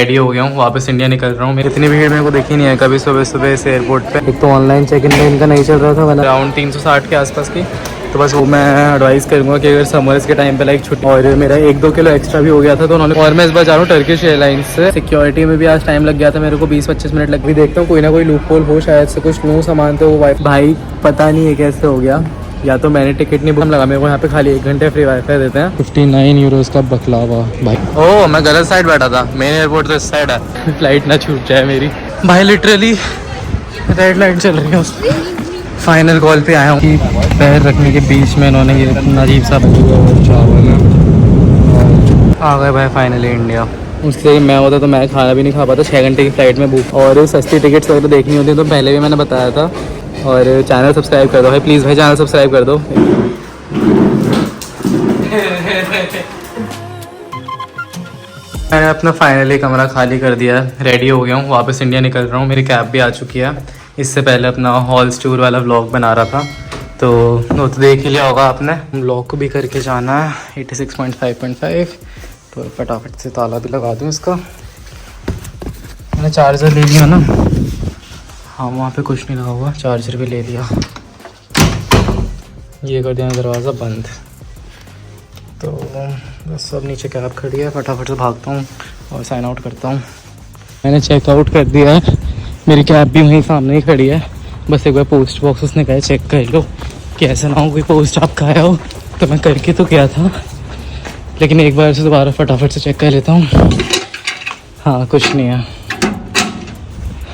Ready हो गया हूँ, वापस इंडिया निकल रहा हूँ। मैं इतनी भीड़ मेरे को देखी नहीं है कभी सुबह सुबह इस एयरपोर्ट पे। एक तो ऑनलाइन चेक इन इनका नहीं चल रहा था, मैंने अराउंड 360 के आसपास की। तो बस वो मैं एडवाइस करूँगा कि अगर समर्स के टाइम पे लाइक छुट्टी, और मेरा 1-2 किलो एक्स्ट्रा भी हो गया था तो उन्होंने, और मैं इस बार जा रहा हूँ टर्किश एयरलाइंस से। सिक्योरिटी में भी आज टाइम लग गया था मेरे को, 20-25 मिनट लग भी। देखता हूँ कोई ना कोई लूप होल हो, शायद से कुछ लूँ सामान। तो भाई पता नहीं है कैसे हो गया, या तो मैंने टिकट नहीं बुक लगा, मेरे को यहाँ पे खाली 1 घंटे फ्री वाईफाई देते हैं। 59 यूरोज का बकलावा भाई। ओह मैं गलत साइड बैठा था, मेन एयरपोर्ट तो इस साइड है। फ्लाइट ना छूट जाए मेरी भाई। लिटरली रेड लाइट चल रही है उसमें। फाइनल कॉल पे आया हूँ कि पैर रखने के बीच में इन्होंने ये अजीब सा चावल आ गए भाई फाइनली इंडिया। उससे मैं होता तो मैं खाना भी नहीं खा पाता। 6 घंटे की फ्लाइट में भूख, और सस्ती टिकट्स वगैरह देखनी होती है तो पहले भी मैंने बताया था। और चैनल सब्सक्राइब कर दो भाई, प्लीज़ भाई चैनल सब्सक्राइब कर दो। मैंने अपना फाइनली कमरा खाली कर दिया है, रेडी हो गया हूँ, वापस इंडिया निकल रहा हूँ। मेरी कैब भी आ चुकी है। इससे पहले अपना हॉल्स टूर वाला व्लॉग बना रहा था तो वो तो देख ही लिया होगा आपने। व्लॉग को भी करके जाना है 86.5.5। तो फटाफट से ताला भी लगा दूँ इसका। मैंने चार्जर ले लिया ना, हाँ वहाँ पे कुछ नहीं लगा हुआ, चार्जर भी ले लिया। ये कर दिया दरवाज़ा बंद। तो बस सब नीचे कैब खड़ी है, फटाफट से भागता हूँ और साइन आउट करता हूँ। मैंने चेकआउट कर दिया है, मेरी कैब भी वहीं सामने ही खड़ी है। बस एक बार पोस्ट बॉक्स उसने कहा चेक कर लो कि ऐसा ना हो कोई पोस्ट आपका आया हो। तो मैं करके तो गया था, लेकिन एक बार से दोबारा फटाफट से चेक कर लेता हूँ। हाँ कुछ नहीं है।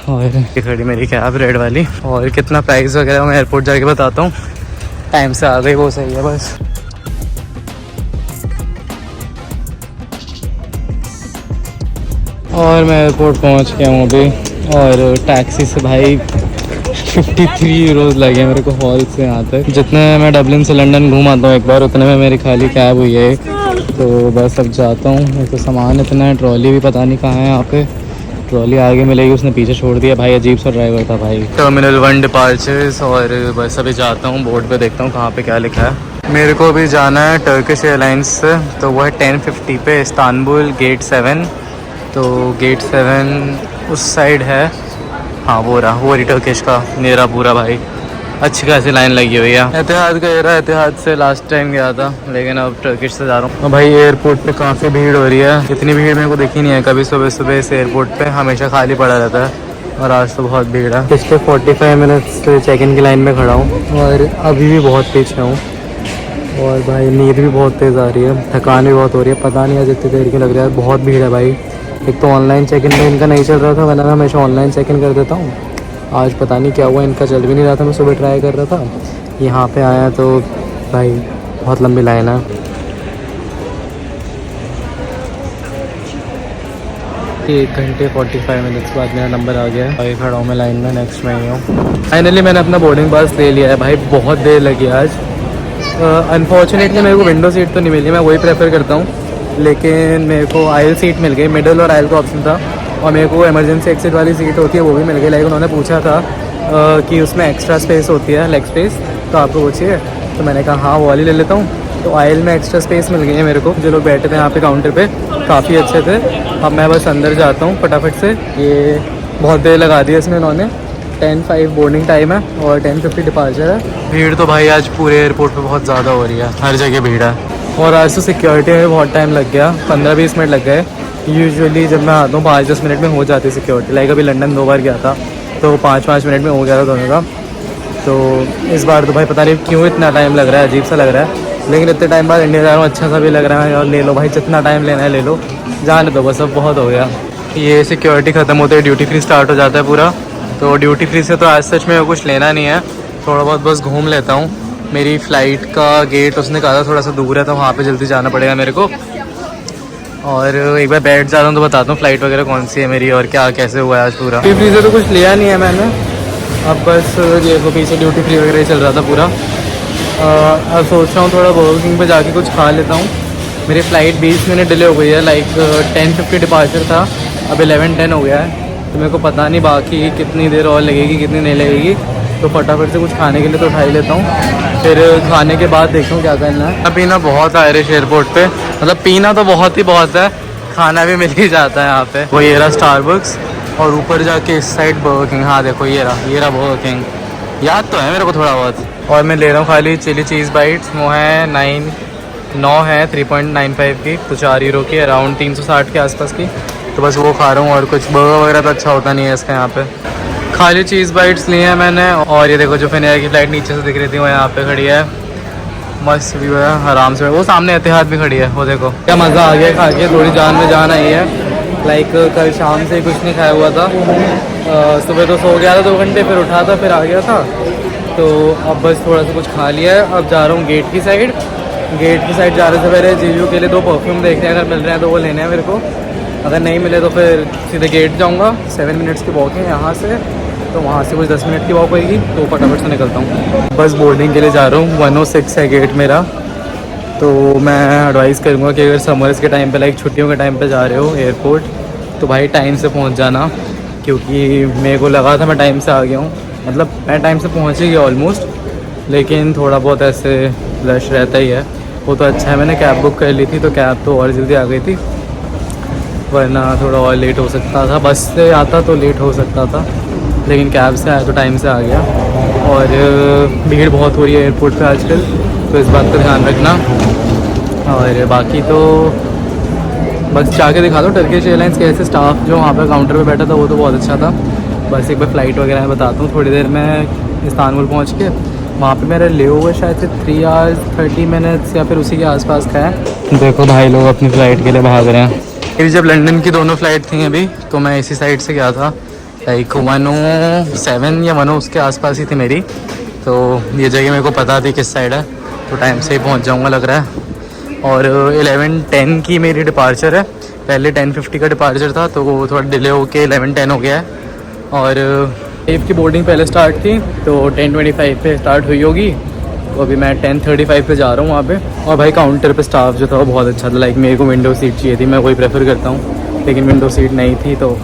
और ये खड़ी मेरी कैब रेड वाली। और कितना प्राइस वगैरह मैं एयरपोर्ट जाके बताता हूँ। टाइम से आ गई वो सही है बस। और मैं एयरपोर्ट पहुँच गया हूँ अभी, और टैक्सी से भाई 53 यूरोज़ लगे मेरे को हॉल से यहाँ तक। जितने मैं डबलिन से लंदन घूम आता हूँ एक बार, उतने में मेरी खाली कैब हुई है। तो बस अब जाता हूँ। तो सामान इतना है, ट्रॉली भी पता नहीं कहाँ है यहाँ पे। ट्रॉली आगे मिलेगी, उसने पीछे छोड़ दिया भाई। अजीब सा ड्राइवर था भाई। टर्मिनल 1 डिपार्चर्स, और बस अभी जाता हूँ बोर्ड पे, देखता हूँ कहाँ पे क्या लिखा है। मेरे को अभी जाना है टर्किश एयरलाइंस से, तो वो है 10:50 पे इस्तांबुल गेट 7। तो गेट 7 उस साइड है, हाँ वो रही टर्किश का मेरा पूरा भाई। अच्छी खासी लाइन लगी हुई है। एतिहाद का एरा, एतिहाद से लास्ट टाइम गया था, लेकिन अब टर्किश से जा रहा हूँ। भाई एयरपोर्ट पे काफ़ी भीड़ हो रही है। इतनी भीड़ मेरे को देखी नहीं है कभी सुबह सुबह इस एयरपोर्ट पे, हमेशा खाली पड़ा रहता है। और आज तो बहुत भीड़ है। पिछले 45 मिनट्स से चेक इन की लाइन में खड़ा हूँ, और अभी भी बहुत पीछे हूँ। और भाई नींद भी बहुत तेज़ आ रही है, थकान भी बहुत हो रही है। पता नहीं आज इतनी देर की लग रहा है, बहुत भीड़ है भाई। एक तो ऑनलाइन चेक इन में इनका नहीं चल रहा था, वरना मैं हमेशा ऑनलाइन चेक इन कर देता हूँ। आज पता नहीं क्या हुआ, इनका चल भी नहीं रहा था। मैं सुबह ट्राई कर रहा था, यहाँ पे आया तो भाई बहुत लंबी लाइन है। 1 घंटे 45 मिनट्स बाद मेरा नंबर आ गया है। भाई खड़ा हूँ मैं लाइन में, नेक्स्ट में ही हूँ। फाइनली मैंने अपना बोर्डिंग पास ले लिया है भाई। बहुत देर लगी आज। अनफॉर्चुनेटली मेरे को विंडो सीट तो नहीं मिली, मैं वही प्रेफर करता हूँ। लेकिन मेरे को आयल सीट मिल गई, मिडल और आयल का ऑप्शन था। और मेरे को इमरजेंसी एक्सिट वाली सीट होती है वो भी मिल गई। लेकिन उन्होंने पूछा था कि उसमें एक्स्ट्रा स्पेस होती है, लेग स्पेस, तो आपको वो चाहिए? तो मैंने कहा हाँ वो वाली ले लेता हूँ। तो आयल में एक्स्ट्रा स्पेस मिल गई है मेरे को। जो लोग बैठे थे यहाँ पे काउंटर पे काफ़ी अच्छे थे। अब मैं बस अंदर जाता हूँ फटाफट से। ये बहुत देर लगा दी है इसमें इन्होंने। 10:05 बोर्डिंग टाइम है और 10:50 डिपार्चर है। भीड़ तो भाई आज पूरे एयरपोर्ट पे बहुत ज़्यादा हो रही है, हर जगह भीड़ है। और आज तो सिक्योरिटी में बहुत टाइम लग गया, 15-20 मिनट लग गए। यूजुअली जब मैं आता हूँ 5-10 मिनट में हो जाती है सिक्योरिटी। लाइक अभी लंदन 2 बार गया था तो 5-5 मिनट में हो गया था दोनों का। तो इस बार तो भाई पता नहीं क्यों इतना टाइम लग रहा है, अजीब सा लग रहा है। लेकिन इतने टाइम बाद इंडिया जा रहा हूँ, अच्छा सा भी लग रहा है। और ले लो भाई, जितना टाइम लेना है ले लो, जाने दो बस, अब बहुत हो गया। ये सिक्योरिटी ख़त्म होते ही ड्यूटी फ्री स्टार्ट हो जाता है पूरा। तो ड्यूटी फ्री से तो आज सच में कुछ लेना नहीं है, थोड़ा बहुत बस घूम लेता हूँ। मेरी फ़्लाइट का गेट उसने कहा था थोड़ा सा दूर है, तो वहाँ पे जल्दी जाना पड़ेगा मेरे को। और एक बार बैठ जाता हूँ तो बताता हूँ फ़्लाइट वगैरह कौन सी है मेरी, और क्या कैसे हुआ है आज पूरा। ड्यूटी फ्री से तो कुछ लिया नहीं है मैंने। अब बस ये तो पीछे ड्यूटी फ्री वगैरह चल रहा था पूरा। अब सोच रहा हूँ थोड़ा बर्गर किंग पे जाके कुछ खा लेता हूँ। मेरी फ़्लाइट 20 मिनट डिले हो गई है। लाइक 10:50 डिपार्चर था, अब 11:10 हो गया है। तो मेरे को पता नहीं बाकी कितनी देर और लगेगी, कितनी नहीं लगेगी। तो फटाफट से कुछ खाने के लिए तो उठा ही लेता हूँ, फिर खाने के बाद देखता हूँ क्या करना है। पीना बहुत आयरिश एयरपोर्ट पे, मतलब पीना तो बहुत ही बहुत है। खाना भी मिल ही जाता है यहाँ पे। वो ये रहा स्टारबक्स और ऊपर जाके इस साइड बर्गर किंग। हाँ देखो ये रहा बर्गर किंग, याद तो है मेरे को थोड़ा बहुत। और मैं ले रहा हूँ खाली चिली चीज़ बाइट्स, वो है 9 है 3.95 की, तो 4 यूरो की, अराउंड 360 के आसपास की। तो बस वो खा रहा हूँ और कुछ बर्गर वगैरह तो अच्छा होता नहीं है इसका यहाँ पे। खाली चीज़ बाइट्स लिए हैं मैंने। और ये देखो जो फिनायर की फ्लाइट नीचे से दिख रही थी वो यहाँ पे खड़ी है, मस्त व्यू है, आराम से। वो सामने एतिहाद भी खड़ी है, वो देखो क्या मज़ा आ गया खा के, थोड़ी जान में जान आई है। लाइक कल शाम से कुछ नहीं खाया हुआ था, सुबह तो सो गया था 2 घंटे, फिर उठा था, फिर आ गया था। तो अब बस थोड़ा सा कुछ खा लिया है। अब जा रहा हूँ गेट की साइड। गेट की साइड जाने से पहले जीजू के लिए 2 परफ्यूम देखते हैं, अगर मिल रहे हैं तो वो लेने हैं मेरे को। अगर नहीं मिले तो फिर सीधे गेट जाऊँगा। 7 मिनट्स की वॉक है यहाँ से, तो वहाँ से कुछ 10 मिनट की वॉक होगी, तो फटाफट से निकलता हूँ। बस बोर्डिंग के लिए जा रहा हूँ। 106 है गेट मेरा। तो मैं एडवाइस करूँगा कि अगर समर्स के टाइम पे, लाइक छुट्टियों के टाइम पे जा रहे हो एयरपोर्ट, तो भाई टाइम से पहुँच जाना। क्योंकि मेरे को लगा था मैं टाइम से आ गया हूँ, मतलब मैं टाइम से पहुँच ही गया ऑलमोस्ट, लेकिन थोड़ा बहुत ऐसे रश रहता ही है। वो तो अच्छा है मैंने कैब बुक कर ली थी, तो कैब तो और जल्दी आ गई थी, वरना थोड़ा और लेट हो सकता था। बस से आता तो लेट हो सकता था, लेकिन कैब से आया तो टाइम से आ गया। और भीड़ बहुत हो रही है एयरपोर्ट पे आजकल, तो इस बात का ध्यान रखना। और बाकी तो बस जाके दिखा दो टर्किश एयरलाइंस कैसे, स्टाफ जो वहाँ पे काउंटर पे बैठा था वो तो बहुत अच्छा था। बस एक बार फ़्लाइट वगैरह मैं बताता हूँ। थोड़ी देर में इस्तांबुल पहुँच के, वहाँ पे मेरा ले ओवर शायद से 3 आवर्स 30 मिनट्स या फिर उसी के आसपास का है। देखो भाई लोग अपनी फ़्लाइट के लिए भाग रहे हैं। मेरी जब लंदन की दोनों फ़्लाइट थी अभी, तो मैं इसी साइड से गया था, लाइक 107 या 10 उसके आसपास ही थी मेरी। तो ये जगह मेरे को पता थी किस साइड है, तो टाइम से ही पहुँच जाऊँगा लग रहा है। और 11:10 की मेरी डिपार्चर है। पहले 10:50 का डिपार्चर था, तो वो थोड़ा डिले होके 11:10 हो गया है। और वेव की बोर्डिंग पहले स्टार्ट थी, तो 10:25 पे स्टार्ट हुई होगी। तो अभी मैं 10:35 पे जा रहा हूँ वहाँ पे। और भाई काउंटर पे स्टाफ जो था वो बहुत अच्छा था। लाइक मेरे को विंडो सीट चाहिए थी, मैं वही प्रेफर करता हूँ, लेकिन विंडो सीट नहीं थी। तो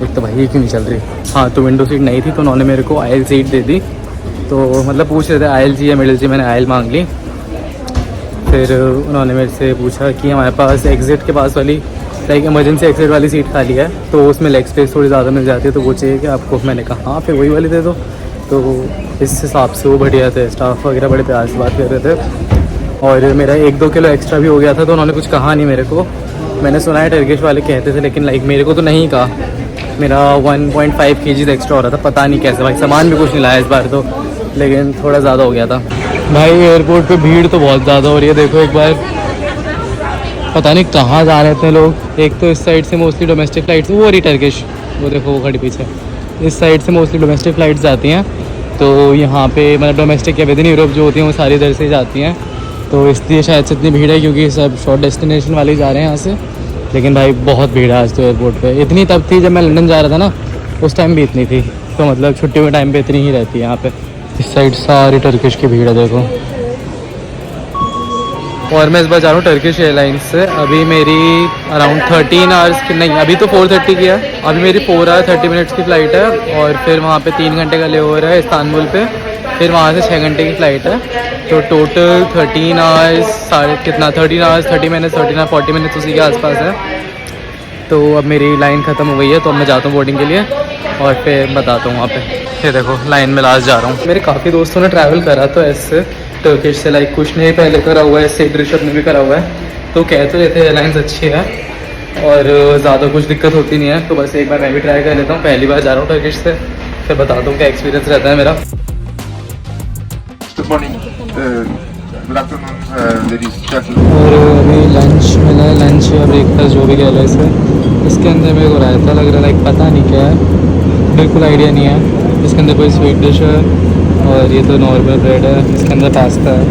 एक तो भाई ये क्यों नहीं चल रही, हाँ तो विंडो सीट नहीं थी, तो उन्होंने मेरे को आयल सीट दे दी। तो मतलब पूछ रहे थे आयल चाहिए मिडिल चाहिए, मैंने आयल मांग ली। फिर उन्होंने मेरे से पूछा कि हमारे पास एग्ज़िट के पास वाली, लाइक इमरजेंसी एग्ज़िट वाली सीट खाली है, तो उसमें लेग स्पेस थोड़ी ज़्यादा मिल जाती है, तो वो चाहिए कि आपको। मैंने कहा हाँ फिर वही वाली दे दो। तो इस हिसाब से वो बढ़िया थे, स्टाफ वगैरह बड़े प्यार से बात कर रहे थे। और मेरा 1-2 किलो एक्स्ट्रा भी हो गया था, तो उन्होंने कुछ कहा नहीं मेरे को। मैंने सुना है टर्किश वाले कहते थे, लेकिन लाइक मेरे को तो नहीं कहा। मेरा 1.5 kg एक्स्ट्रा हो रहा था, पता नहीं कैसे भाई, सामान भी कुछ नहीं लाया इस बार तो, लेकिन थोड़ा ज़्यादा हो गया था। भाई एयरपोर्ट पे भीड़ तो बहुत ज़्यादा हो रही है। देखो एक बार, पता नहीं कहाँ जा रहे थे लोग। एक तो इस साइड से मोस्टली डोमेस्टिक फ़्लाइट्स, वो रही टर्किश, वो देखो वो खड़ी पीछे। इस साइड से मोस्टली डोमेस्टिक फ़्लाइट्स जाती हैं, तो यहाँ पे मतलब डोमेस्टिक या विद इन यूरोप जो होती हैं वो सारी इधर से जाती हैं। तो इसलिए शायद से इतनी भीड़ है, क्योंकि सब शॉर्ट डेस्टिनेशन वाले ही जा रहे हैं यहाँ से। लेकिन भाई बहुत भीड़ है आज तो एयरपोर्ट पे। इतनी तब थी जब मैं लंदन जा रहा था ना, उस टाइम भी इतनी थी। तो मतलब छुट्टियों के टाइम पे इतनी ही रहती है यहाँ पे। इस साइड सारी टर्किश की भीड़ है देखो। और मैं इस बार जा रहा हूँ टर्किश एयरलाइंस से। अभी मेरी अराउंड 13 आवर्स की, नहीं अभी तो 4:30 की है, अभी मेरी 4 आवर 30 मिनट्स की फ़्लाइट है। और फिर वहाँ पे 3 घंटे का ले ओवर है इस्तांबुल पे, फिर वहाँ से 6 घंटे की फ़्लाइट है। तो total 13 hours, 13 hours 30 minutes, 40 minutes उसी के आसपास है। तो अब मेरी लाइन ख़त्म हो गई है, तो अब मैं जाता हूँ बोर्डिंग के लिए और फिर बताता हूँ वहाँ पे। ये देखो लाइन में लास्ट जा रहा हूँ। मेरे काफ़ी दोस्तों ने ट्रैवल करा तो ऐसे टर्किश से, लाइक कुछ ने पहले करा हुआ है, सेड ऋषभ ने भी करा हुआ है। तो कह तो रहते हैं एयरलाइंस अच्छी है और ज़्यादा कुछ दिक्कत होती नहीं है। तो बस एक बार मैं भी ट्राई कर लेता हूँ, पहली बार जा रहा हूँ टर्किश से, फिर बताता हूँ क्या एक्सपीरियंस रहता है मेरा। और अभी लंच मिला है, लंच या ब्रेकफास्ट जो भी कह लो इसे। इसके अंदर मेरे को रायता लग रहा है, लाइक पता नहीं क्या है, बिल्कुल आइडिया नहीं है। इसके अंदर कोई स्वीट डिश है और ये तो नॉर्मल ब्रेड है, इसके अंदर पास्ता है।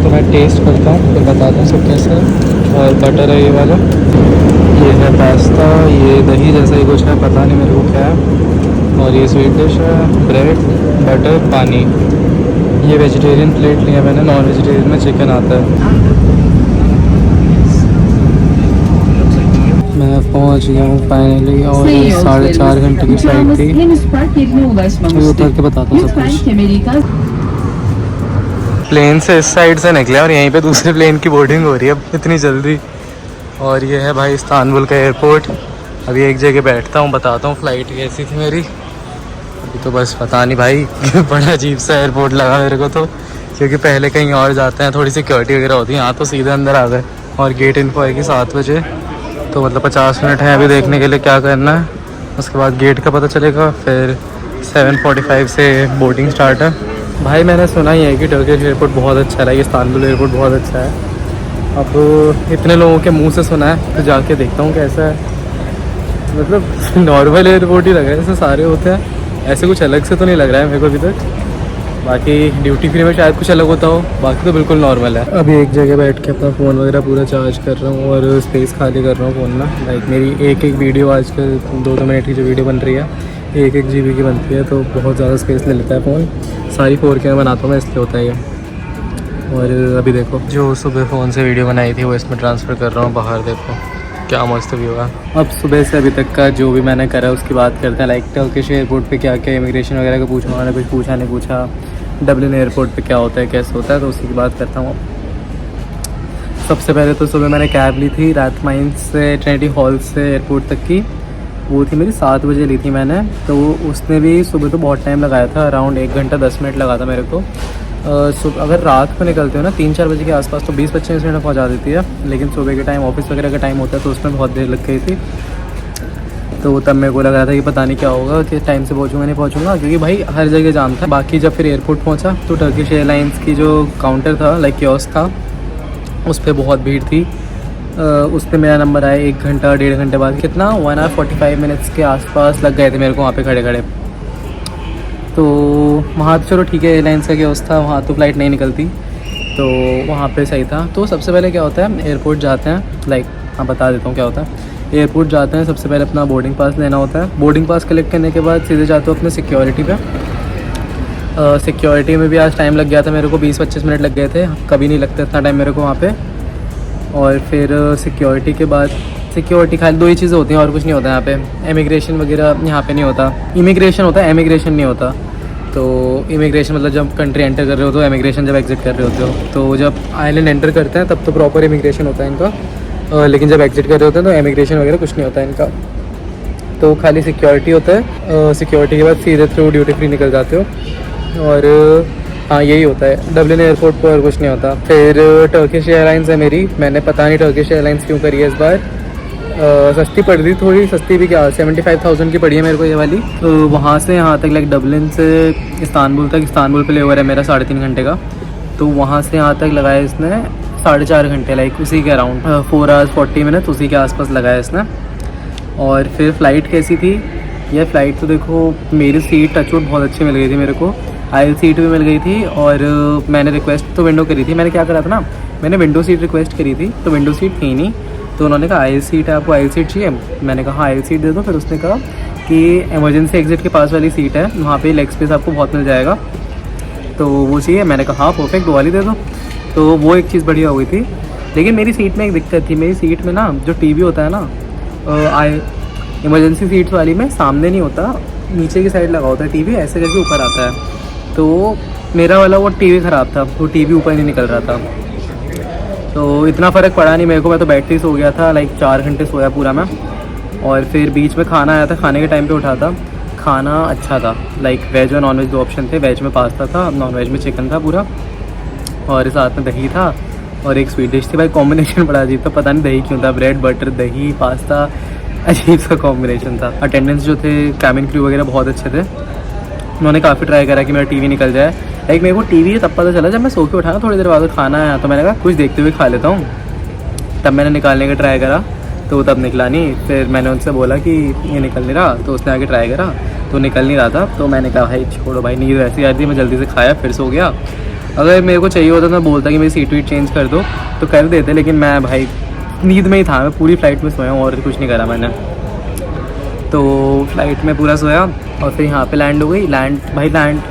तो मैं टेस्ट करता हूँ फिर बताता हूँ सब कैसा है। और बटर है ये वाला, ये है पास्ता, ये दही जैसा ही कुछ है, पता नहीं मेरे को क्या है। और ये स्वीट डिश है, ब्रेड, बटर, पानी। ये वेजिटेरियन प्लेट लिया मैंने, नॉन वेजिटेरियन में चिकन आता है। मैं पहुंच गया हूँ फाइनली, और 4.5 घंटे की फ्लाइट थी। मैं उतर के बताता हूँ सब कुछ। प्लेन से इस साइड से निकले और यहीं पे दूसरे प्लेन की बोर्डिंग हो रही है इतनी जल्दी। और ये है भाई इस्तांबुल का एयरपोर्ट। अभी एक जगह बैठता हूँ, बताता हूँ फ़्लाइट कैसी थी मेरी। अभी तो बस पता नहीं भाई बड़ा अजीब सा एयरपोर्ट लगा मेरे को तो, क्योंकि पहले कहीं और जाते हैं थोड़ी सिक्योरिटी वगैरह होती है, यहाँ तो सीधे अंदर आ गए। और गेट इनको आएगी 7 बजे, तो मतलब 50 मिनट है अभी देखने के लिए क्या करना है। उसके बाद गेट का पता चलेगा, फिर 7:45 से बोर्डिंग स्टार्ट है। भाई मैंने सुना ही है कि टर्किश एयरपोर्ट बहुत अच्छा है, लाइक इस्तांबुल एयरपोर्ट बहुत अच्छा है। अब इतने लोगों के मुंह से सुना है तो जाके देखता हूँ कैसा है। मतलब नॉर्मल एयरपोर्ट ही लग रहा है जैसे सारे होते हैं, ऐसे कुछ अलग से तो नहीं लग रहा है मेरे को अभी तक। बाकी ड्यूटी फ्री में शायद कुछ अलग होता हो, बाकी तो बिल्कुल नॉर्मल है। अभी एक जगह बैठ के अपना फ़ोन वगैरह पूरा चार्ज कर रहा हूँ और स्पेस खाली कर रहा हूँ फ़ोन में। लाइक मेरी एक वीडियो आजकल 2-2 मिनट की जो वीडियो बन रही है 1-1 GB की बनती है, तो बहुत ज़्यादा स्पेस ले लेता है फ़ोन। सारी 4K में बनाता हूँ मैं, इसलिए होता है ये। और अभी देखो जो सुबह फ़ोन से वीडियो बनाई थी वो इसमें ट्रांसफ़र कर रहा हूँ बाहर। देखो क्या मस्त व्यू है। अब सुबह से अभी तक का जो भी मैंने करा उसकी बात करते हैं। लाइक टर्किश एयरपोर्ट पे क्या क्या इमिग्रेशन वगैरह का पूछा, उन्होंने कुछ पूछा नहीं पूछा। डब्लिन एयरपोर्ट पे क्या होता है कैसे होता है, तो उसी की बात करता हूँ। सबसे पहले तो सुबह मैंने कैब ली थी रात माइंस से ट्रिनिटी हॉल से एयरपोर्ट तक की। वो थी मेरी 7 बजे ली थी मैंने, तो उसने भी सुबह तो बहुत टाइम लगाया था, अराउंड 1 घंटा 10 मिनट लगा था मेरे को। अगर रात को निकलते हो ना 3-4 बजे के आसपास तो 20-25 मिनट में पहुँचा देती है, लेकिन सुबह के टाइम ऑफिस वगैरह का टाइम होता है तो उसमें बहुत देर लग गई थी। तो तब मेरे को लग रहा था कि पता नहीं क्या होगा, कि टाइम से पहुँचूंगा नहीं पहुँचूंगा, क्योंकि भाई हर जगह जाम था। बाकी जब फिर एयरपोर्ट पहुँचा तो टर्किश एयरलाइंस की जो काउंटर था, लाइक कियोस्क था, उस पर बहुत भीड़ थी। उस पर मेरा नंबर आया 1 घंटा 1.5 घंटे बाद, कितना 1 hour 45 minutes के आसपास लग गए थे मेरे को वहाँ पे खड़े खड़े। तो वहाँ तो चलो ठीक है, एयरलाइंस का कियोस्क था, वहाँ तो फ़्लाइट नहीं निकलती, तो वहाँ पे सही था। तो सबसे पहले क्या होता है, एयरपोर्ट जाते हैं, लाइक हाँ बता देता हूँ क्या होता है। एयरपोर्ट जाते हैं, सबसे पहले अपना बोर्डिंग पास लेना होता है। बोर्डिंग पास कलेक्ट करने के बाद सीधे जाते हो अपने सिक्योरिटी पे। सिक्योरिटी में भी आज टाइम लग गया था मेरे को, 20-25 मिनट लग गए थे, कभी नहीं लगता इतना टाइम मेरे को वहाँ पे। और फिर सिक्योरिटी के बाद, सिक्योरिटी खाली 2 ही चीज़ें होती हैं और कुछ नहीं होता यहाँ पे। इमिग्रेशन वगैरह यहाँ पे नहीं होता, इमिग्रेशन होता है, इमिग्रेशन नहीं होता। तो इमिग्रेशन मतलब जब कंट्री एंटर कर रहे हो तो, इमिग्रेशन जब एग्जिट कर रहे होते हो। तो जब आइलैंड एंटर करते हैं तब तो प्रॉपर इमिग्रेशन होता है इनका, लेकिन जब एग्जिट कर रहे होते हैं तो इमिग्रेशन वगैरह कुछ नहीं होता है इनका। तो खाली सिक्योरिटी होता है। सिक्योरिटी के बाद सीधे थ्रू ड्यूटी फ्री निकल जाते हो। और हाँ यही होता है डब्लिन एयरपोर्ट पर, और कुछ नहीं होता। फिर टर्किश एयरलाइंस है मेरी, मैंने पता नहीं टर्किश एयरलाइंस क्यों करी है इस बार। सस्ती पड़ रही, थोड़ी सस्ती भी, क्या 75,000 की पड़ी है मेरे को ये वाली। तो वहाँ से यहाँ तक, लाइक डब्लिन से इस्तांबुल तक, इस्तांबुल पे लेवर है मेरा 3.5 घंटे का, तो वहाँ से यहाँ तक लगाया इसने 4.5 घंटे, लाइक उसी के अराउंड 4 hours 40 minutes उसी के आसपास लगाया इसने। और फिर फ़्लाइट कैसी थी, यह फ़्लाइट तो देखो मेरी सीट टचवुड बहुत अच्छी मिल गई थी मेरे को, आयल सीट भी मिल गई थी। और मैंने रिक्वेस्ट तो विंडो करी थी, मैंने क्या करा था ना, मैंने विंडो सीट रिक्वेस्ट करी थी, तो विंडो सीट थी नहीं, तो उन्होंने कहा आयल सीट है, आपको आयल सीट चाहिए। मैंने कहा हाँ आयल सीट दे दो। फिर उसने कहा कि इमरजेंसी एग्जिट के पास वाली सीट है, वहाँ पे लेग स्पेस आपको बहुत मिल जाएगा, तो वो चाहिए। मैंने कहा हाँ परफेक्ट, वो वाली दे दो। तो वो एक चीज़ बढ़िया हो गई थी। लेकिन मेरी सीट में एक दिक्कत थी, मेरी सीट में ना जो टीवी होता है ना, इमरजेंसी सीट्स वाली में सामने नहीं होता, नीचे की साइड लगा होता है टीवी, ऐसे करके ऊपर आता है। तो मेरा वाला वो टीवी ख़राब था, वो टीवी ऊपर नहीं निकल रहा था। तो इतना फ़र्क पड़ा नहीं मेरे को, मैं तो बैठ के ही सो गया था, लाइक 4 घंटे सोया पूरा मैं। और फिर बीच में खाना आया था, खाने के टाइम पे उठा था। खाना अच्छा था, लाइक वेज और नॉन वेज 2 ऑप्शन थे। वेज में पास्ता था, नॉन वेज में चिकन था पूरा, और साथ में दही था और एक स्वीट डिश थी। भाई कॉम्बिनेशन बड़ा अजीब था, पता नहीं दही क्यों था, ब्रेड बटर दही पास्ता, अजीब सा कॉम्बिनेशन था। अटेंडेंस जो थे, कैबिन क्रू वगैरह बहुत अच्छे थे, उन्होंने काफ़ी ट्राई करा कि मेरा टीवी निकल जाए। लाइक मेरे को टीवी तब पता चला जब मैं सो के उठा ना, थोड़ी देर बाद खाना आया, तो मैंने कहा कुछ देखते हुए खा लेता हूँ। तब मैंने निकालने का ट्राई करा, तो तब निकला नहीं। फिर मैंने उनसे बोला कि ये निकल नहीं रहा, तो उसने आके ट्राई करा तो निकल नहीं रहा था। तो मैंने कहा भाई छोड़ो भाई, नींद ऐसी आ रही थी, मैं जल्दी से खाया फिर सो गया। अगर मेरे को चाहिए होता तो मैं बोलता कि मेरी सीट वीट चेंज कर दो, तो कर देते, लेकिन मैं भाई नींद में ही था, मैं पूरी फ़्लाइट में सोया हूँ और कुछ नहीं करा मैंने। तो फ़्लाइट में पूरा सोया और फिर यहाँ पे लैंड हो गई। Land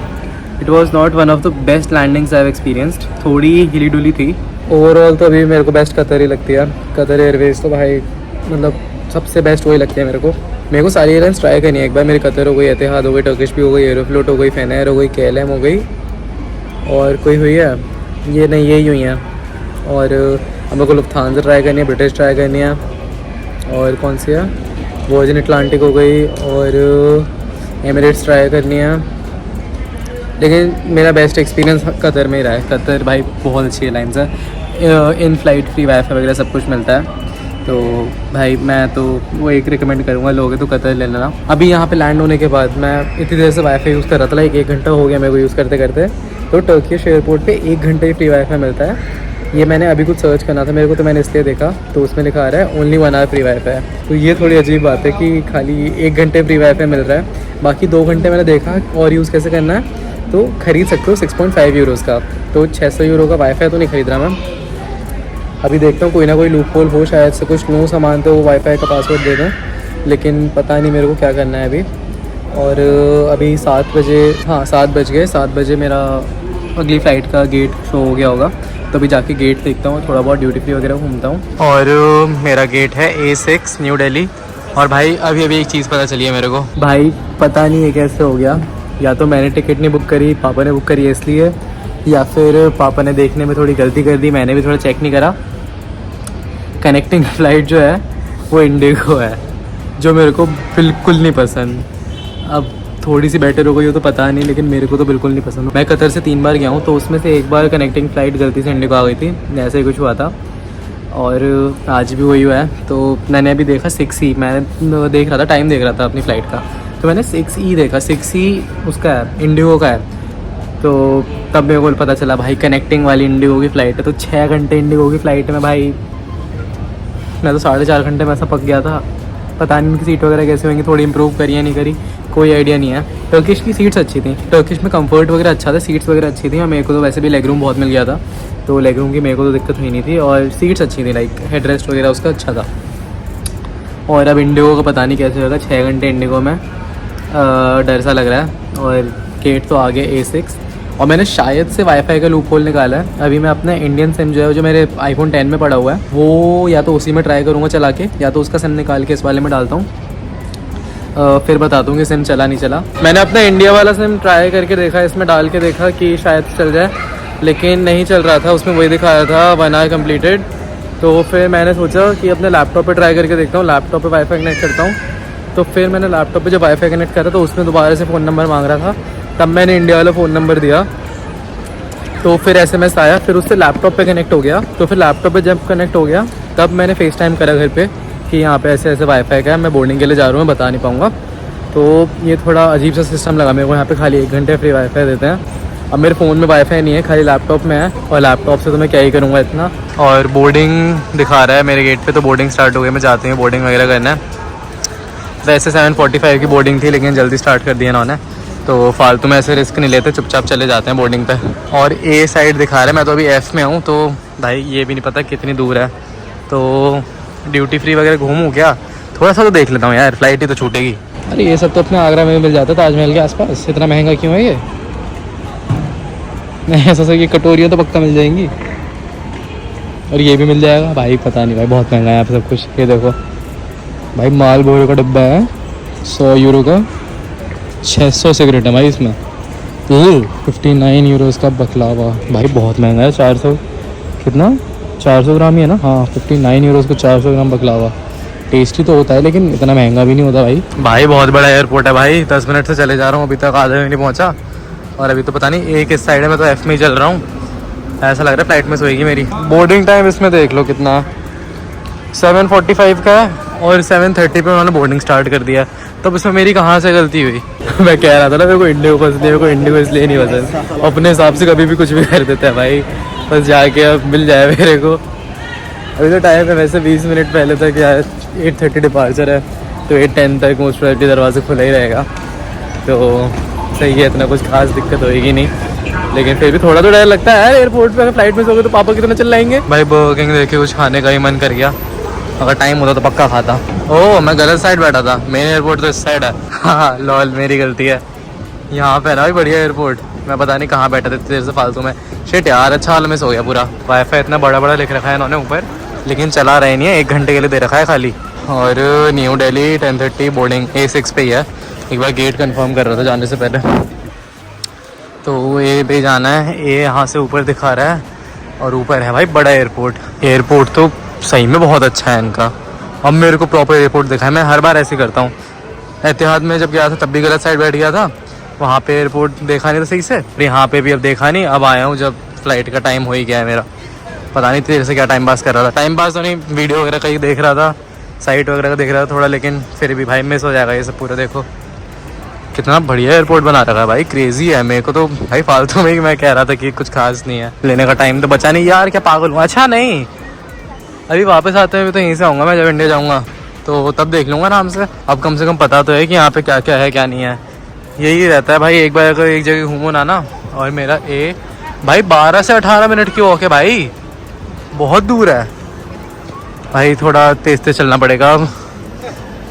it was not one of the best landings I have experienced, थोड़ी हिली डुली थी। ओवरऑल तो अभी मेरे को बेस्ट कतर ही लगती है, कतर एयरवेज़ तो भाई मतलब सबसे बेस्ट वही लगती है मेरे को सारी एयरलाइंस ट्राई करनी है एक बार। मेरी कतर हो गई, एतिहाद हो गई, टर्किश भी हो गई, एरोफ्लोट हो गई, फेनायर हो गई, KLM हो गई, और कोई हुई है ये नहीं, यही हुई है। और मेरे को लुफ्थांसा ट्राई करनी है, ब्रिटिश ट्राई करनी है, और कौन सी है, वर्जिन अटलांटिक हो गई, और एमिरेट्स ट्राई करनी है। लेकिन मेरा बेस्ट एक्सपीरियंस कतर में ही रहा है। कतर भाई बहुत अच्छी एयरलाइंस है, इन फ्लाइट फ्री वाईफाई वगैरह सब कुछ मिलता है। तो भाई मैं तो वो एक रिकमेंड करूँगा, लोगे तो कतर ले लेना। अभी यहाँ पे लैंड होने के बाद मैं इतनी देर से वाईफाई यूज़ कर रहा था, एक घंटा हो गया मेरे को यूज़ करते करते। तो टर्किश एयरपोर्ट पे 1 घंटे फ्री वाईफाई मिलता है। ये मैंने अभी कुछ सर्च करना था मेरे को, तो मैंने इसलिए देखा, तो उसमें लिखा आ रहा है ओनली 1 आवर फ्री वाईफाई है। तो ये थोड़ी अजीब बात है कि खाली 1 घंटे फ्री वाईफाई मिल रहा है, बाकी 2 घंटे मैंने देखा और यूज़ कैसे करना है। तो ख़रीद सकते हो 6.5 यूरोज़ का। तो 600 यूरो का वाईफाई तो नहीं ख़रीद रहा मैं। अभी देखता हूँ कोई ना कोई लूप होल हो, शायद से कुछ लूँ सामान तो वो वाईफाई का पासवर्ड दे दें, लेकिन पता नहीं मेरे को क्या करना है अभी। और अभी 7 बजे, हाँ 7 बज गए, 7 बजे मेरा अगली फ़्लाइट का गेट शो हो गया होगा। तो अभी जाके गेट देखता हूँ, थोड़ा बहुत ड्यूटी फ्री वगैरह घूमता हूँ। और मेरा गेट है A6 न्यू दिल्ली। और भाई अभी एक चीज़ पता चली है मेरे को, भाई पता नहीं है कैसे हो गया। या तो मैंने टिकट नहीं बुक करी, पापा ने बुक करी है इसलिए, या फिर पापा ने देखने में थोड़ी गलती कर दी, मैंने भी थोड़ा चेक नहीं करा। कनेक्टिंग फ़्लाइट जो है वो इंडिगो है, जो मेरे को बिल्कुल नहीं पसंद। अब थोड़ी सी बेटर हो गई हो तो पता नहीं, लेकिन मेरे को तो बिल्कुल नहीं पसंद। मैं कतर से 3 बार गया हूँ, तो उसमें से 1 बार कनेक्टिंग फ़्लाइट गलती से इंडिगो आ गई थी, ऐसे ही कुछ हुआ था। और आज भी वही हुआ है। तो मैंने अभी देखा 6E, मैं देख रहा था, टाइम देख रहा था अपनी फ़्लाइट का, तो मैंने 6E देखा। 6E उसका है, इंडिगो का है। तो तब मेरे को पता चला भाई कनेक्टिंग वाली इंडिगो की फ़्लाइट है। तो 6 घंटे इंडिगो की फ़्लाइट में भाई, मैं तो 4.5 घंटे में ऐसा पक गया था। पता नहीं उनकी सीट वगैरह कैसे होंगी, थोड़ी इंप्रूव करी या नहीं करी, कोई आइडिया नहीं है। टर्किश की सीट्स अच्छी थी, टर्किश में कंफर्ट वगैरह अच्छा था, सीट्स वगैरह अच्छी थी, और मेरे को तो वैसे भी लेग रूम बहुत मिल गया था, तो लेग रूम की मेरे को तो दिक्कत हुई नहीं थी, और सीट्स अच्छी थी, लाइक हेड रेस्ट वगैरह उसका अच्छा था। और अब इंडिगो का पता नहीं कैसे होगा, 6 घंटे इंडिगो में डर सा लग रहा है। और गेट तो आगे A6, और मैंने शायद से वाईफाई का लूप होल निकाला है। अभी मैं अपना इंडियन सिम जो है, जो मेरे iPhone 10 में पड़ा हुआ है, वो या तो उसी में ट्राई करूँगा चला के, या तो उसका सिम निकाल के इस वाले में डालता हूँ, फिर बता दूँगी सिम चला नहीं चला। मैंने अपना इंडिया वाला सिम ट्राई करके देखा, इसमें डाल के देखा कि शायद चल जाए, लेकिन नहीं चल रहा था, उसमें वही दिखा रहा था 1 आवर कम्प्लीटेड। तो फिर मैंने सोचा कि अपने लैपटॉप पे ट्राई करके देखता हूँ, लैपटॉप पे वाईफाई कनेक्ट करता हूँ। तो फिर मैंने लैपटॉप पे जब वाईफाई कनेक्ट करा तो उसमें दोबारा से फ़ोन नंबर मांग रहा था, तब मैंने इंडिया वाला फ़ोन नंबर दिया, तो फिर SMS आया, फिर उससे लैपटॉप पे कनेक्ट हो गया। तो फिर लैपटॉप पे जब कनेक्ट हो गया, तब मैंने फेस टाइम करा घर पे कि यहाँ पे ऐसे ऐसे वाईफाई का है, मैं बोर्डिंग के लिए जा रहा हूँ, मैं बता नहीं पाऊँगा। तो ये थोड़ा अजीब सा सिस्टम लगा मेरे को। यहाँ पे खाली 1 घंटे फ्री वाईफाई देते हैं। अब मेरे फ़ोन में वाईफाई नहीं है, खाली लैपटॉप में है, और लैपटॉप से तो मैं क्या ही करूँगा इतना। और बोर्डिंग दिखा रहा है मेरे गेट पे, तो बोर्डिंग स्टार्ट हो गई, मैं जाती हूँ बोर्डिंग वगैरह करना है। वैसे 7:45 की बोर्डिंग थी, लेकिन जल्दी स्टार्ट कर दिया इन्होंने, तो फालतू में ऐसे रिस्क नहीं लेते, चुपचाप चले जाते हैं बोर्डिंग पे। और A साइड दिखा रहा है, मैं तो अभी F में हूँ, तो भाई ये भी नहीं पता कितनी दूर है। तो ड्यूटी फ्री वगैरह घूमूँ क्या, थोड़ा सा तो देख लेता हूँ यार, फ्लाइट ही तो छूटेगी। अरे ये सब तो अपने आगरा में मिल जाता है, ताजमहल के आसपास, इतना महंगा क्यों है ये? नहीं ऐसा सही, कटोरियाँ तो पक्का मिल जाएंगी, और ये भी मिल जाएगा भाई, पता नहीं भाई, बहुत महंगा है यहाँ पे सब कुछ। ये देखो भाई, माल बोरो का डब्बा है 100 यूरो का, 600 सिगरेट है भाई इसमें। 59 यूरोज़ का बकलावा भाई, बहुत महंगा है। 400 कितना, 400 ग्राम ही है ना? हाँ 59 यूरोज़ को 400 ग्राम बकलावा। टेस्टी तो होता है, लेकिन इतना महंगा भी नहीं होता भाई। भाई बहुत बड़ा एयरपोर्ट है भाई, 10 मिनट से चले जा रहा हूँ, अभी तक आधे में नहीं पहुँचा। और अभी तो पता नहीं एक इस साइड है, मैं तो F में ही चल रहा हूँ। ऐसा लग रहा है फ्लाइट में सोएगी मेरी। बोर्डिंग टाइम इसमें देख लो कितना, 7:45 का है, और 7:30 पे उन्होंने बोर्डिंग स्टार्ट कर दिया। तब उसमें मेरी कहाँ से गलती हुई? मैं कह रहा था ना मेरे को इंडिगो पसंद, मेरे को इंडिगो इसलिए नहीं पसंद, अपने हिसाब से कभी भी कुछ भी कर देता है भाई, बस जाके अब मिल जाए मेरे को। अभी तो टाइम है वैसे 20 मिनट पहले तक, यार 8:30 डिपार्चर है, तो 8:10 तक मोस्ट प्रोबेबली दरवाज़ा खुला ही रहेगा, तो सही है, इतना कुछ खास दिक्कत होएगी नहीं। लेकिन फिर भी थोड़ा तो डर लगता है यार, एयरपोर्ट पे अगर फ्लाइट में सोगे तो पापा कितना चिल्लाएंगे। भाई बर्गर किंग देख के कुछ खाने का ही मन कर गया, अगर टाइम होता तो पक्का खाता। ओह मैं गलत साइड बैठा था, मेन एयरपोर्ट तो इस साइड है। हाँ लॉल, मेरी गलती है। यहाँ पे है ना बढ़िया एयरपोर्ट, मैं पता नहीं कहाँ बैठा था इतनी देर से फालतू में। शिट यार, अच्छा हाल मिस हो गया पूरा। वाईफाई इतना बड़ा बड़ा लिख रखा है इन्होंने ऊपर, लेकिन चला रहे नहीं है, 1 घंटे के लिए दे रखा है खाली। और न्यू दिल्ली 10:30 बोर्डिंग A6 पे ही है। एक बार गेट कंफर्म कर रहा था जाने से पहले। तो A पे जाना है, A यहाँ से ऊपर दिखा रहा है, और ऊपर है भाई बड़ा एयरपोर्ट। एयरपोर्ट तो सही में बहुत अच्छा है इनका। अब मेरे को प्रॉपर एयरपोर्ट दिखा है। मैं हर बार ऐसे करता हूँ। एतिहाद में जब गया था तब भी गलत साइड बैठ गया था, वहाँ पे एयरपोर्ट देखा नहीं था सही से। यहाँ पे भी अब देखा नहीं। अब आया हूँ जब फ्लाइट का टाइम हो ही गया है मेरा। पता नहीं तेरे से क्या टाइम पास कर रहा था। टाइम पास तो नहीं, वीडियो वगैरह कहीं देख रहा था, साइट वगैरह का देख रहा था थोड़ा, लेकिन फिर भी भाई मिस हो जाएगा ये सब पूरा। देखो कितना बढ़िया एयरपोर्ट बना रखा है भाई, क्रेजी है। मेरे को तो भाई फालतू में ही मैं कह रहा था कि कुछ खास नहीं है, लेने का टाइम तो बचा नहीं यार, क्या पागल हूँ। अच्छा नहीं, अभी वापस आते हुए तो यहीं से आऊँगा मैं, जब इंडिया जाऊँगा तो तब देख लूँगा आराम से। अब कम से कम पता तो है कि यहाँ पे क्या क्या है क्या नहीं है। यही रहता है भाई, एक बार अगर एक जगह घूमो ना। और मेरा भाई 12 से 18 मिनट की वॉक है भाई, बहुत दूर है भाई। थोड़ा तेज़ तेज़ चलना पड़ेगा अब,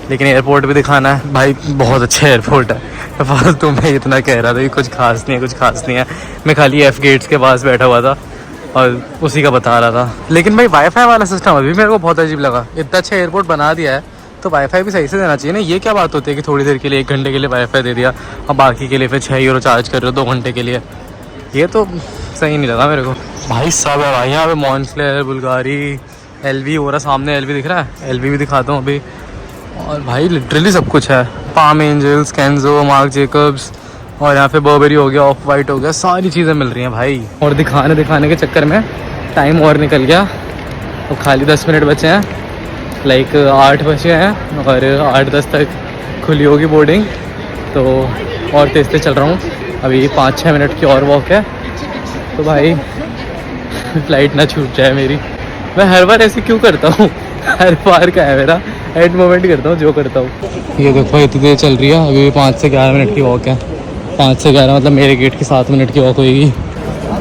लेकिन एयरपोर्ट भी दिखाना है भाई। बहुत अच्छा एयरपोर्ट है। फालतू में इतना कह रहा था कि कुछ खास नहीं है, कुछ खास नहीं है। मैं खाली F गेट्स के पास बैठा हुआ था और उसी का बता रहा था। लेकिन भाई वाईफाई वाला सिस्टम अभी मेरे को बहुत अजीब लगा। इतना अच्छा एयरपोर्ट बना दिया है तो वाईफाई भी सही से देना चाहिए ना। ये क्या बात होती है कि थोड़ी देर के लिए 1 घंटे के लिए वाईफाई दे दिया और बाकी के लिए फिर 6 यूरो चार्ज कर रहे हो 2 घंटे के लिए। ये तो सही नहीं लगा मेरे को भाई। सब है भाई यहाँ पे, मॉन्सलेयर, बुल्गारी, LV हो रहा सामने। LV दिख रहा है, LV भी दिखाता हूँ अभी। और भाई लिटरली सब कुछ है। Palm Angels, Kenzo, Marc Jacobs, और यहाँ पे बर्बरी हो गया, ऑफ वाइट हो गया, सारी चीज़ें मिल रही हैं भाई। और दिखाने के चक्कर में टाइम और निकल गया। तो खाली 10 मिनट बचे हैं, लाइक 8 बजे हैं और 8-10 तक खुली होगी बोर्डिंग। तो और तेज़ तेज़ चल रहा हूँ अभी, 5-6 मिनट की और वॉक है। तो भाई फ्लाइट ना छूट जाए मेरी। मैं हर बार ऐसे क्यों करता हूँ, हर बार का है मेरा, एट मोमेंट करता हूँ जो करता हूँ। ये देखो इतनी देर चल रही है, अभी 5 से 11 मिनट की वॉक है। 5 से 11 मतलब मेरे गेट की 7 मिनट की वॉक होगी।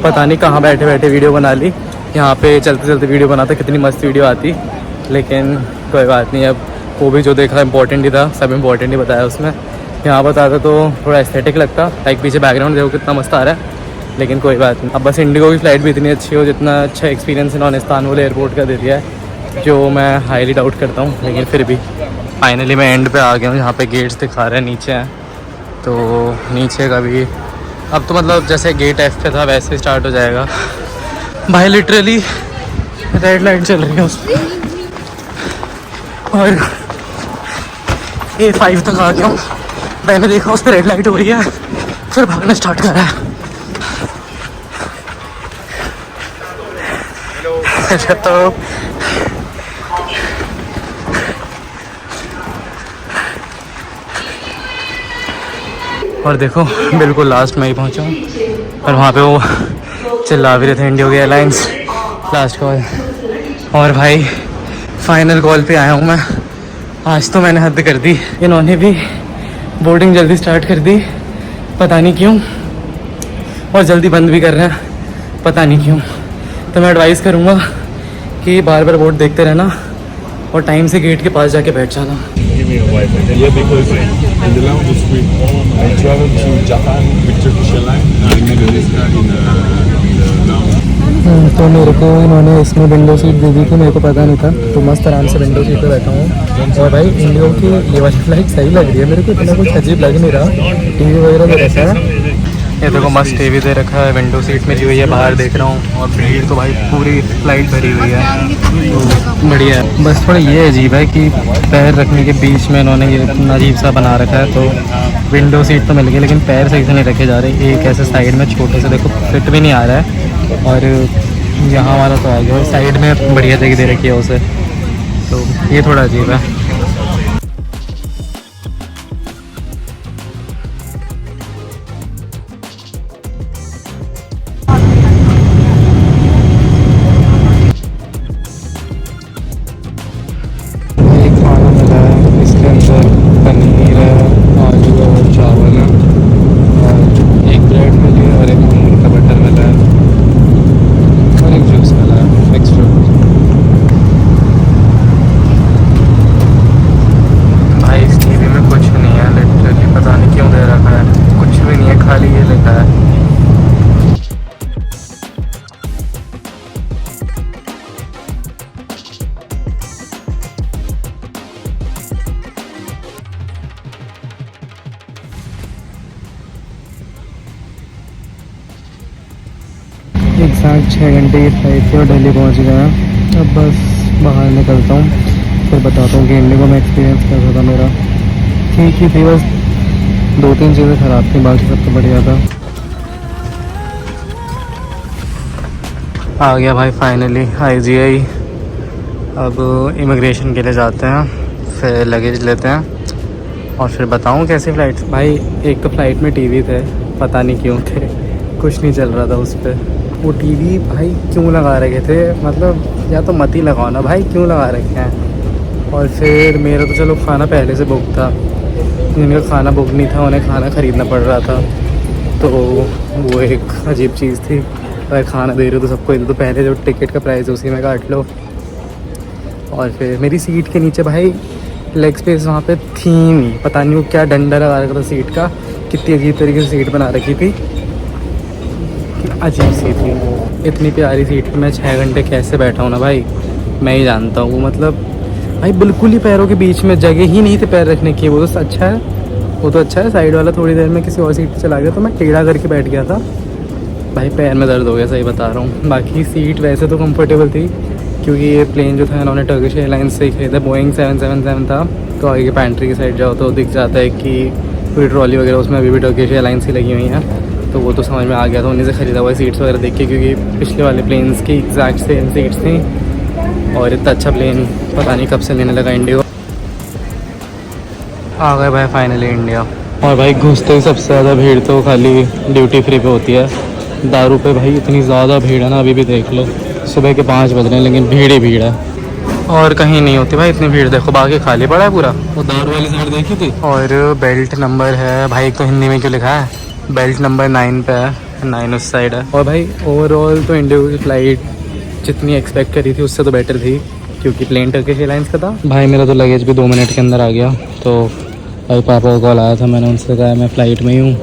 पता नहीं कहाँ बैठे बैठे वीडियो बना ली। यहाँ पे चलते चलते वीडियो बनाता, कितनी मस्त वीडियो आती। लेकिन कोई बात नहीं, अब वो भी जो देखा इंपॉर्टेंट ही था, सब इंपॉर्टेंट ही बताया उसमें। यहाँ बताता तो थोड़ा एस्थेटिक लगता, लाइक पीछे बैकग्राउंड देखो कितना मस्त आ रहा है। लेकिन कोई बात नहीं, अब बस इंडिगो की फ़्लाइट भी इतनी अच्छी हो, जितना अच्छा एक्सपीरियंस इन्होंने इस्तांबुल एयरपोर्ट का दे दिया है, जो मैं हाईली डाउट करता हूँ। लेकिन फिर भी फाइनली मैं एंड पे आ गया हूँ, जहाँ पे गेट्स दिखा रहे हैं नीचे हैं। तो नीचे का भी अब तो मतलब जैसे गेट F पे था वैसे स्टार्ट हो जाएगा भाई। लिटरली रेड लाइट चल रही है उसमें, और A5 तक आ गया हूँ। मैंने देखा उस पर रेड लाइट हो रही है, फिर भागना स्टार्ट कर रहा है। तो और देखो बिल्कुल लास्ट में ही पहुंचा हूँ, और वहाँ पे वो चिल्ला भी रहे थे इंडिगो एयरलाइंस लास्ट कॉल। और भाई फाइनल कॉल पे आया हूँ मैं। आज तो मैंने हद कर दी, इन्होंने भी बोर्डिंग जल्दी स्टार्ट कर दी, पता नहीं क्यों, और जल्दी बंद भी कर रहे हैं, पता नहीं क्यों। तो मैं एडवाइस करूँगा कि बार बार बोर्ड देखते रहना और टाइम से गेट के पास जाके बैठ जाना। Yeah, because in the lounge suite, I traveled to Japan with Turkish Airlines. I made a list in the lounge. तो मेरे को इन्होंने इसमें विंडो सीट दे दी थी, मेरे को पता नहीं था। तो मस्त आराम से विंडो सीट पे बैठा हूँ। और भाई इंडिगो की ये वाली फ्लाइट सही लग रही है मेरे को, इतना कुछ अजीब लग नहीं रहा। टीवी वगैरह भी रहता है, ये देखो मस्त टीवी दे रखा है, विंडो सीट मिली हुई है, बाहर देख रहा हूँ। और भीड़ तो भाई पूरी फ्लाइट भरी हुई है, तो बढ़िया है। बस थोड़ा ये अजीब है कि पैर रखने के बीच में इन्होंने ये इतना अजीब सा बना रखा है। तो विंडो सीट तो मिल गई, लेकिन पैर सही से नहीं रखे जा रहे। एक ऐसे साइड में छोटे से देखो फिट भी नहीं आ रहा है, और यहाँ हमारा तो आ गया, और साइड में बढ़िया जगह दे रखी है उसे, तो ये थोड़ा अजीब है। एग्जैक्ट 6 घंटे की फ्लाइट थी और दिल्ली पहुंच गए हैं। अब बस बाहर निकलता हूँ, फिर बताता हूँ कि इंडिगो में एक्सपीरियंस कैसा था मेरा। ठीक ही थी, बस 2-3 चीज़ें ख़राब थी, बाकी सब तो बढ़िया था। आ गया भाई फाइनली IGI। अब इमिग्रेशन के लिए जाते हैं, फिर लगेज लेते हैं और फिर बताऊँ कैसी फ़्लाइट। भाई एक तो फ़्लाइट में टीवी थे, पता नहीं क्यों थे, कुछ नहीं चल रहा था उस पर। वो टीवी भाई क्यों लगा रखे थे, मतलब या तो मत ही लगाओ ना भाई, क्यों लगा रखे हैं। और फिर मेरा तो चलो खाना पहले से बुक था, जिनका खाना बुक नहीं था उन्हें खाना ख़रीदना पड़ रहा था, तो वो एक अजीब चीज़ थी। अगर खाना दे रहे हो तो सबको दे दो, पहले जो टिकट का प्राइस है उसी में काट लो। और फिर मेरी सीट के नीचे भाई लेग स्पेस वहाँ पे थी नहीं, पता नहीं वो क्या डंडा लगा रखा था सीट का, कितनी अजीब तरीके से सीट बना रखी थी, अजीब सी थी। इतनी प्यारी सीट पे मैं 6 घंटे कैसे बैठा हूँ ना भाई, मैं ही जानता हूँ। वो मतलब भाई बिल्कुल ही पैरों के बीच में जगह ही नहीं थे पैर रखने की। वो तो अच्छा है, वो तो अच्छा है। साइड वाला थोड़ी देर में किसी और सीट पर चला गया तो मैं टेढ़ा करके बैठ गया था, भाई पैर में दर्द हो गया, सही बता रहा हूँ। बाकी सीट वैसे तो कंफर्टेबल थी, क्योंकि ये प्लेन जो था इन्होंने टर्किश एयरलाइंस से ही खरीदा, बोइंग 777 था। तो आगे पैंट्री की साइड जाओ तो दिख जाता है कि पूरी ट्रॉली वगैरह उसमें अभी भी टर्किश एयरलाइंस ही लगी हुई हैं, तो वो तो समझ में आ गया था उन्हीं से ख़रीदा हुआ सीट्स वगैरह देख के, क्योंकि पिछले वाले प्लेन्स की एग्जैक्ट सेम सीट्स थी। और इतना अच्छा प्लेन पता नहीं कब से लेने लगा इंडिगो। आ गए भाई फाइनली इंडिया। और भाई घुसते ही सबसे ज़्यादा भीड़ तो खाली ड्यूटी फ्री पे होती है। दारू पे भाई इतनी ज़्यादा भीड़ है ना, अभी भी देख लो, सुबह के 5 बज रहे हैं लेकिन भीड़ ही भीड़ है, और कहीं नहीं होती भाई इतनी भीड़। देखो बाकी खाली पड़ा है पूरा। वो दारू वाली साइड देखी थी। और बेल्ट नंबर है भाई, एक तो हिंदी में क्यों लिखा है, बेल्ट नंबर 9 पे है, 9 उस साइड है। और भाई ओवरऑल तो इंडिगो की फ़्लाइट जितनी एक्सपेक्ट करी थी उससे तो बेटर थी, क्योंकि प्लेन टर्किश एयरलाइंस का था। भाई मेरा तो लगेज भी 2 मिनट के अंदर आ गया। तो भाई पापा का कॉल आया था, मैंने उनसे कहा मैं फ़्लाइट में ही हूँ,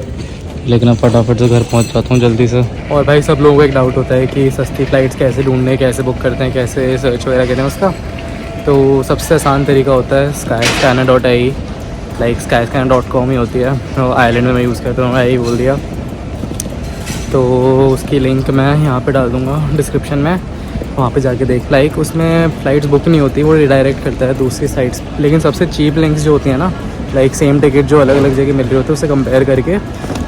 लेकिन अब फटाफट से घर पहुंच जाता हूँ जल्दी से। और भाई सब लोगों को एक डाउट होता है कि सस्ती फ़्लाइट्स कैसे ढूंढने, कैसे बुक करते हैं, कैसे सर्च वगैरह करते हैं उसका। तो सबसे आसान तरीका होता है skyscanner.ai, लाइक skyscanner.com ही होती है, तो आयरलैंड में मैं यूज़ करता हूँ, आई बोल दिया। तो उसकी लिंक मैं यहाँ पे डाल दूँगा डिस्क्रिप्शन में, वहाँ पे जाके देख। लाइक उसमें फ़्लाइट्स बुक नहीं होती, वो रिडायरेक्ट करता है दूसरी साइट्स, लेकिन सबसे चीप लिंक्स जो होती हैं ना, लाइक सेम टिकट जो अलग अलग जगह मिल रही होती है उससे कंपेयर करके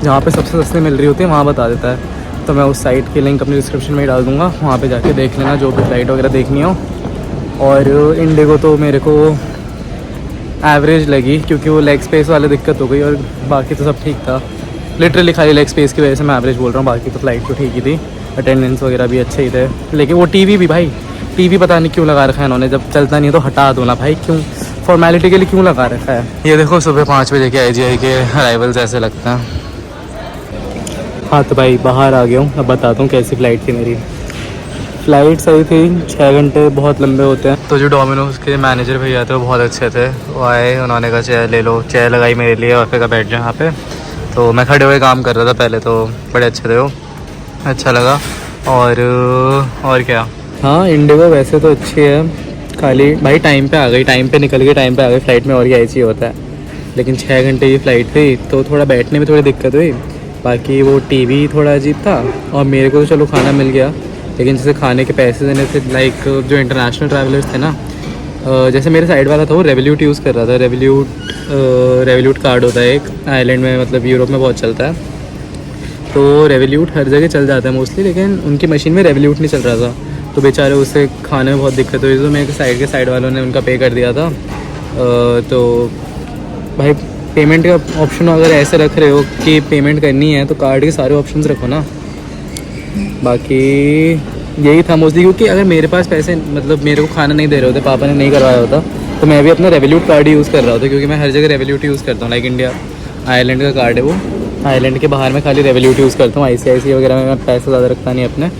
जहाँ पे सबसे सस्ती मिल रही होती है वहाँ बता देता है। तो मैं उस साइट की लिंक अपनी डिस्क्रिप्शन में ही डाल दूँगा, वहाँ पे जाके देख लेना जो भी फ़्लाइट वगैरह देखनी हो। और इंडिगो तो मेरे को एवरेज लगी, क्योंकि वो लेग स्पेस वाले दिक्कत हो गई, और बाकी तो सब ठीक था। लिटरली खाली लेग स्पेस की वजह से मैं एवरेज बोल रहा हूँ, बाकी तो फ़्लाइट तो ठीक ही थी, अटेंडेंस वगैरह भी अच्छे ही थे। लेकिन वो टीवी भी भाई, टीवी पता नहीं क्यों लगा रखा है इन्होंने, जब चलता नहीं है तो हटा दो ना भाई, क्यों फॉर्मेलिटी के लिए क्यों लगा रखा है। ये देखो सुबह 5 बजे के IGI के अराइवल्स ऐसे लगते हैं। हाँ तो भाई बाहर आ गया हूँ, अब बताता हूँ कैसी फ़्लाइट थी मेरी। फ़्लाइट सही थी, 6 घंटे बहुत लंबे होते हैं। तो जो डोमिनोज़ के मैनेजर भैया थे वो बहुत अच्छे थे, वो आए, उन्होंने कहा चेयर ले लो, चेयर लगाई मेरे लिए और फिर कहा बैठ जाओ यहाँ पे। तो मैं खड़े हुए काम कर रहा था पहले, तो बड़े अच्छे थे वो, अच्छा लगा। और क्या, हाँ इंडिगो वैसे तो अच्छी है, खाली भाई टाइम पे आ गई, टाइम पे निकल गई, टाइम पे आ गई। फ़्लाइट में और क्या ऐसी होता है, लेकिन 6 घंटे की फ़्लाइट थी तो थोड़ा बैठने में थोड़ी दिक्कत हुई। बाकी वो टीवी थोड़ा अजीब था, और मेरे को तो चलो खाना मिल गया, लेकिन जैसे खाने के पैसे देने थे, लाइक जो इंटरनेशनल ट्रैवलर्स थे ना, जैसे मेरे साइड वाला था वो रेवोल्यूट यूज़ कर रहा था। रेवोल्यूट कार्ड होता है एक, आयरलैंड में मतलब यूरोप में बहुत चलता है, तो रेवोल्यूट हर जगह चल जाता है मोस्टली, लेकिन उनकी मशीन में रेवोल्यूट नहीं चल रहा था, तो बेचारे उससे खाने में बहुत दिक्कत हुई। तो मेरे साइड वालों ने उनका पे कर दिया था। तो भाई पेमेंट का ऑप्शन अगर ऐसे रख रहे हो कि पेमेंट करनी है तो कार्ड के सारे ऑप्शंस रखो ना। बाकी यही था मोस्टली, क्योंकि अगर मेरे पास पैसे, मतलब मेरे को खाना नहीं दे रहे होते, पापा ने नहीं करवाया होता, तो मैं भी अपना रेवोल्यूट कार्ड यूज़ कर रहा होता, क्योंकि मैं हर जगह रेवोल्यूट यूज़ करता हूँ। लाइक इंडिया आयरलैंड का कार्ड है वो, आयरलैंड के बाहर में खाली रेवोल्यूट यूज़ करता हूँ। ICICI वगैरह में मैं पैसा ज़्यादा रखता नहीं अपने,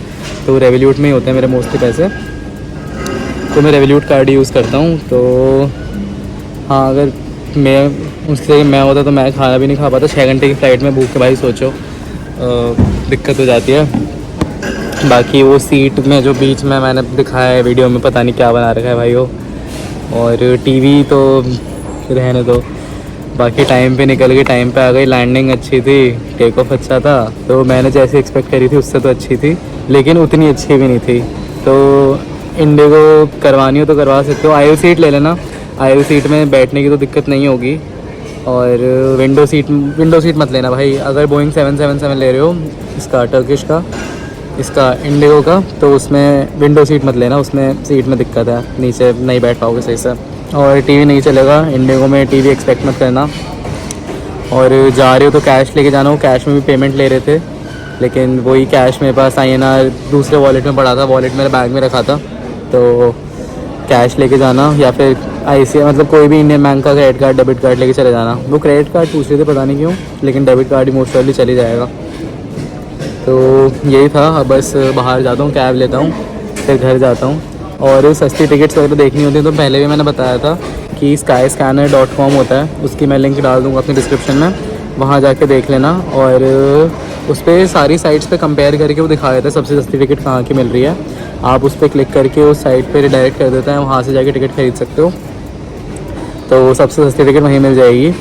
तो रेवोल्यूट में ही होते हैं मेरे मोस्टली पैसे, तो मैं रेवोल्यूट कार्ड यूज़ करता हूँ। तो हाँ, अगर मैं उसकी जगह मैं होता तो मैं खाना भी नहीं खा पाता 6 घंटे की फ़्लाइट में भूख के, भाई सोचो दिक्कत हो जाती है। बाकी वो सीट में जो बीच में मैंने दिखाया है वीडियो में, पता नहीं क्या बना रखा है भाई वो। और टीवी तो रहने दो, बाकी टाइम पे निकल गई, टाइम पे आ गई, लैंडिंग अच्छी थी, टेक ऑफ अच्छा था। तो मैंने जैसे एक्सपेक्ट करी थी उससे तो अच्छी थी, लेकिन उतनी अच्छी भी नहीं थी। तो इंडिगो करवानी हो तो करवा सकते हो। आईओ सीट ले लेना, आईओ सीट में बैठने की तो दिक्कत नहीं होगी। और विंडो सीट मत लेना भाई। अगर बोइंग 777 ले रहे हो, इसका टर्किश का, इसका इंडिगो का, तो उसमें विंडो सीट मत लेना, उसमें सीट में दिक्कत है, नीचे नहीं बैठ पाओगे सही से। और टीवी नहीं चलेगा इंडिगो में, टीवी एक्सपेक्ट मत करना। और जा रहे हो तो कैश लेके जाना हो, कैश में भी पेमेंट ले रहे थे, लेकिन वही कैश मेरे पास INR दूसरे वॉलेट में पड़ा था, वॉलेट मेरे बैग में रखा था। तो कैश लेके जाना, या फिर ICI मतलब कोई भी इंडियन बैंक का क्रेडिट कार्ड, डेबिट कार्ड लेके चले जाना। वो क्रेडिट कार्ड पूछ रहे थे पता नहीं क्यों, लेकिन डेबिट कार्ड ही मोस्ट प्रोबेबली चली जाएगा। तो यही था। अब बस बाहर जाता हूँ, कैब लेता हूँ, फिर घर जाता हूँ। और सस्ती टिकट्स वगैरह देखनी होती है तो पहले भी मैंने बताया था कि skyscanner.com होता है, उसकी मैं लिंक डाल दूँगा अपने डिस्क्रिप्शन में, वहाँ जाके देख लेना। और उस पर सारी साइट्स पे कंपेयर करके वो दिखा देता है सबसे सस्ती टिकट कहाँ की मिल रही है। आप उस पर क्लिक करके उस साइट पर रिडायरेक्ट कर देता है, वहाँ से जाके टिकट खरीद सकते हो। तो सबसे सस्ती टिकट वहीं मिल जाएगी।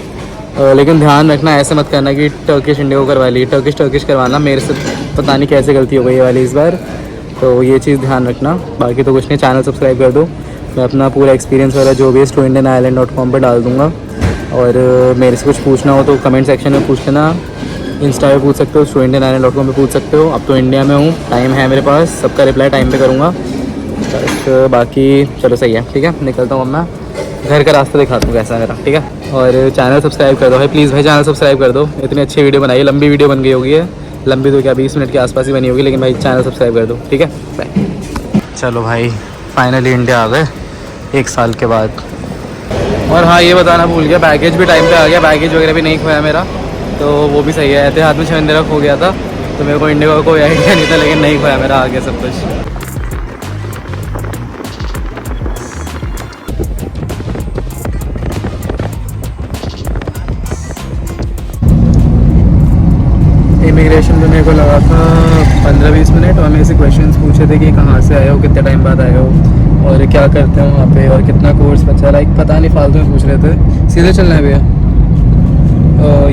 लेकिन ध्यान रखना, ऐसे मत करना कि टर्किश इंडिगो करवा ली, टर्किश करवाना। मेरे से पता नहीं कैसे गलती हो गई ये वाली इस बार, तो ये चीज़ ध्यान रखना। बाकी तो कुछ नहीं, चैनल सब्सक्राइब कर दो। मैं अपना पूरा एक्सपीरियंस वगैरह जो भी है StoIndianIsland.com पर डाल दूँगा। और मेरे से कुछ पूछना हो तो कमेंट सेक्शन में पूछ लेना, इंस्टा पे पूछ सकते हो, StoIndianIsland.com पे पूछ सकते हो। अब तो इंडिया में हूँ, टाइम है मेरे पास, सबका रिप्लाई टाइम पे करूँगा। बस बाकी चलो सही है, ठीक है, निकलता हूँ अब मैं। घर का रास्ता दिखाता हूँ कैसा है मेरा, ठीक है। और चैनल सब्सक्राइब कर दो भाई, प्लीज़ भाई चैनल सब्सक्राइब कर दो। इतनी अच्छी वीडियो बनाई है, लंबी वीडियो बन गई होगी है, लंबी तो क्या 20 मिनट के आसपास ही बनी होगी, लेकिन भाई चैनल सब्सक्राइब कर दो, ठीक है। बाय। चलो भाई फाइनली इंडिया आ गए 1 साल के बाद। और हाँ, ये बताना भूल गया, बैगेज भी टाइम पे आ गया, बैगेज वगैरह भी नहीं खोया मेरा, तो वो भी सही है। एहतियात में शर्मिंदा खो गया था, तो मेरे को इंडिया का कोई आइडिया नहीं था, लेकिन नहीं खोया मेरा, आ गया सब कुछ। इमिग्रेशन में मेरे को लगा था 15-20 मिनट, और मेरे से क्वेश्चंस पूछे थे कि कहाँ से आए हो, कितने टाइम बाद आए हो, और क्या करते हो वहाँ पे, और कितना कोर्स बचा, लाइक पता नहीं फालतू में पूछ रहे थे। सीधे चलना है भैया,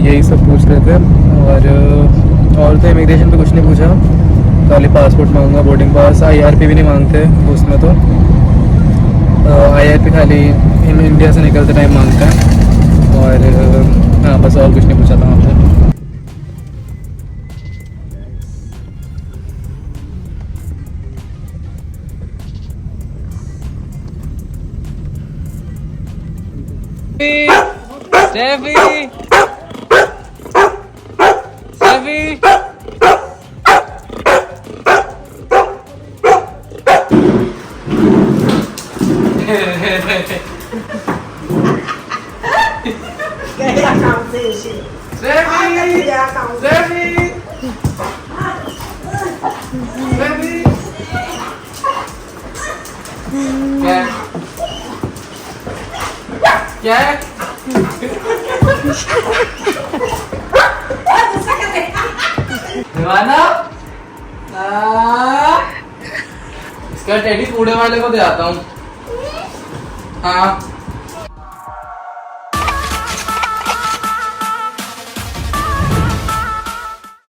यही सब पूछ रहे थे। और तो इमिग्रेशन पे कुछ नहीं पूछा, खाली पासपोर्ट मांगा, बोर्डिंग पास, IRP भी नहीं मांगते उसमें तो। IRP खाली इंडिया से निकलते टाइम मांगते हैं। और हाँ बस, और कुछ नहीं पूछा था वहाँ पर। Steffi! Steffi! क्या है? इसका टेडी कूड़े वाले को दे आता हूँ। हाँ